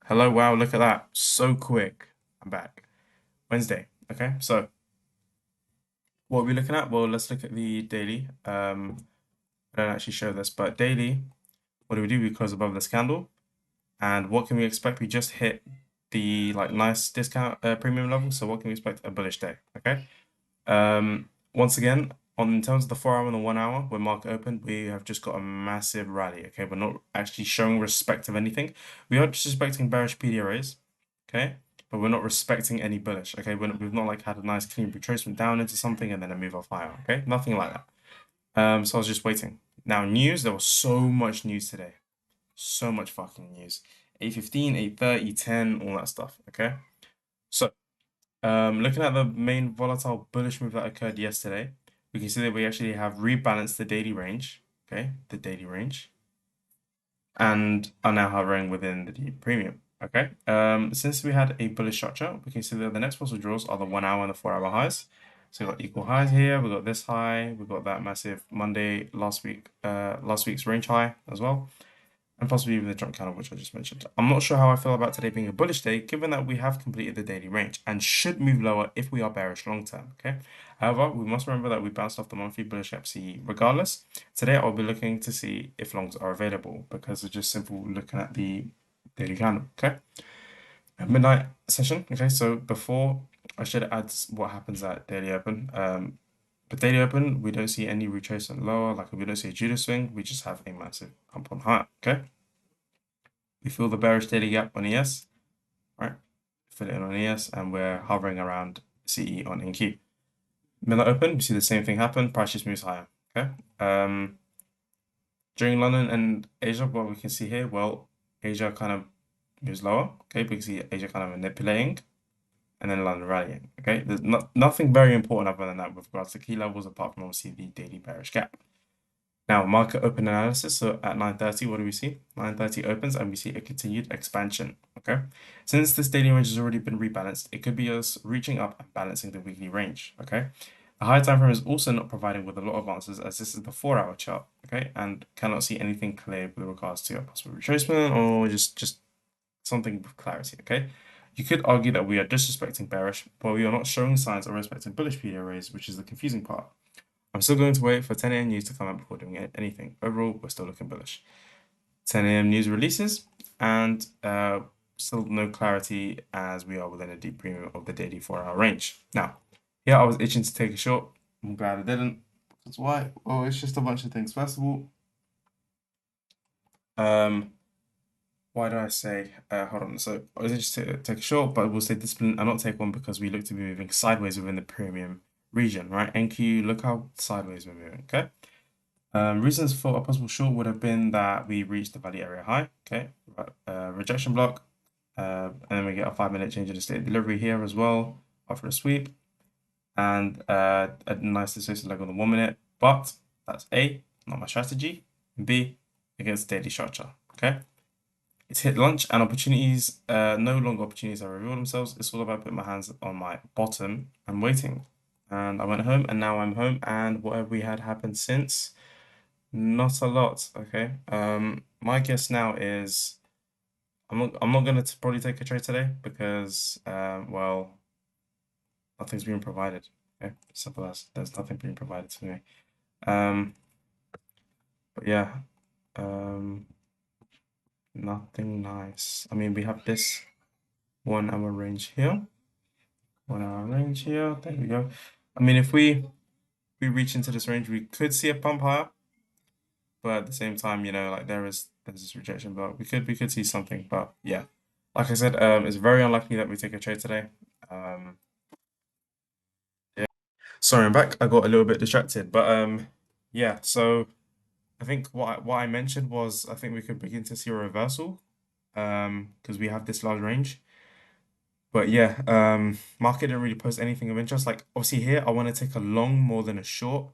Hello, wow, look at that. So quick. I'm back. Wednesday. Okay, so what are we looking at? Well, let's look at the daily. I don't actually show this, but daily, what do? We close above this candle. And what can we expect? We just hit the nice discount premium level. So what can we expect? A bullish day. Okay. Once again, on in terms of the 4 hour and the 1 hour, when market opened, we have just got a massive rally. Okay, we're not actually showing respect of anything. We are just respecting bearish PDRAs. Okay, but we're not respecting any bullish. Okay, we've not like had a nice clean retracement down into something and then a move off higher. Okay, nothing like that. So I was just waiting. Now news, there was so much news today. So much fucking news. 8:15, 8:30, 10, all that stuff. Okay. So looking at the main volatile bullish move that occurred yesterday, we can see that we actually have rebalanced the daily range, okay, the daily range, and are now hovering within the deep premium, okay. Since we had a bullish structure, we can see that the next possible draws are the 1 hour and the 4 hour highs. So we've got equal highs here, we've got this high, we've got that massive Monday last week's range high as well, and possibly even the jump candle, which I just mentioned. I'm not sure how I feel about today being a bullish day, given that we have completed the daily range and should move lower if we are bearish long term, okay? However, we must remember that we bounced off the monthly bullish FC regardless. Today, I'll be looking to see if longs are available because it's just simple looking at the daily candle, okay? Midnight session, okay? So before, I should add what happens at daily open. But daily open, we don't see any retracement lower, like we don't see a Judas swing, we just have a massive pump on higher, okay? We feel the bearish daily gap on ES, right? Fill it in on ES, and we're hovering around CE on NQ. Midnight open, we see the same thing happen, price just moves higher, okay? During London and Asia, what we can see here, well, Asia kind of moves lower, okay? We can see Asia kind of manipulating, and then London rallying, okay? There's nothing very important other than that with regards to key levels, apart from obviously the daily bearish gap. Now, market open analysis. So at 9:30, what do we see? 9:30 opens and we see a continued expansion. Okay. Since this daily range has already been rebalanced, it could be us reaching up and balancing the weekly range. Okay. The higher time frame is also not providing with a lot of answers as this is the 4 hour chart. Okay. And cannot see anything clear with regards to a possible retracement or just something with clarity. Okay. You could argue that we are disrespecting bearish, but we are not showing signs of respecting bullish PDRAs, which is the confusing part. I'm still going to wait for 10 a.m. news to come out before doing anything. Overall, we're still looking bullish. 10 a.m. news releases, and still no clarity as we are within a deep premium of the daily 4 hour range. Now, here I was itching to take a short. I'm glad I didn't. That's why. Oh, it's just a bunch of things. First of all, why did I say? Hold on. So I was itching to take a short, but we'll say discipline and not take one because we look to be moving sideways within the premium region, right? NQ, look how sideways we're moving. Okay. Reasons for a possible short would have been that we reached the value area high, okay, rejection block, and then we get a 5 minute change in the state of delivery here as well after a sweep, and a nice associated leg on the 1 minute. But that's A, not my strategy, and B, against daily structure, okay. It's hit lunch and opportunities, no longer opportunities have revealed themselves. It's all about putting my hands on my bottom and waiting. And I went home, and now I'm home, and what have we had happen since? Not a lot, okay. My guess now is I'm not gonna probably take a trade today because well, nothing's being provided. Okay, simple as there's nothing being provided to me. Um, but yeah, um, nothing nice. I mean, we have this 1 hour range here, 1 hour range here. There we go. I mean, if we reach into this range, we could see a pump higher. But at the same time, like there's this rejection, but we could see something. But yeah, like I said, it's very unlikely that we take a trade today. Yeah. Sorry, I'm back. I got a little bit distracted, but yeah. So I think what I mentioned was I think we could begin to see a reversal, because we have this large range. But yeah, market didn't really post anything of interest. Like obviously here, I want to take a long more than a short.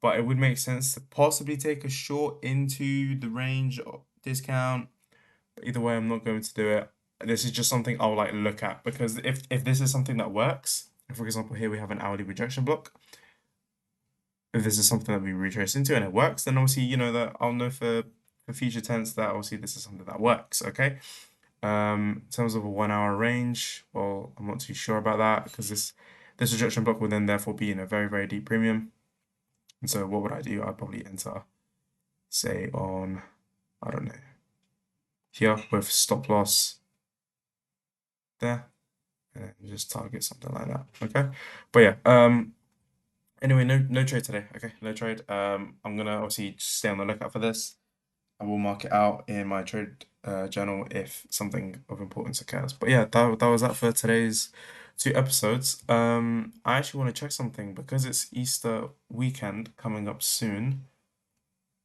But it would make sense to possibly take a short into the range of discount. But either way, I'm not going to do it. This is just something I'll like look at because if this is something that works, for example, here we have an hourly rejection block. If this is something that we retrace into and it works, then obviously that I'll know for future tense that obviously this is something that works. Okay. In terms of a 1 hour range, well, I'm not too sure about that because this rejection block would then therefore be in a very, very deep premium. And so what would I do? I'd probably enter, say, on, I don't know, here with stop loss there, and then just target something like that. Okay. But yeah, anyway, no trade today. Okay, no trade. I'm gonna obviously just stay on the lookout for this. I will mark it out in my trade journal if something of importance occurs. But yeah, that was that for today's 2 episodes. I actually want to check something because it's Easter weekend coming up soon.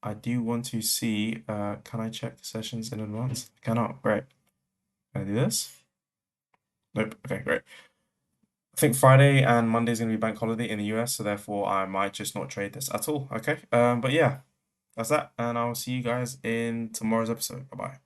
I do want to see, can I check the sessions in advance? I cannot. Great. Can I do this? Nope. Okay, great. I think Friday and Monday is going to be bank holiday in the US, so therefore I might just not trade this at all. Okay. But yeah, that's that, and I'll see you guys in tomorrow's episode. Bye bye.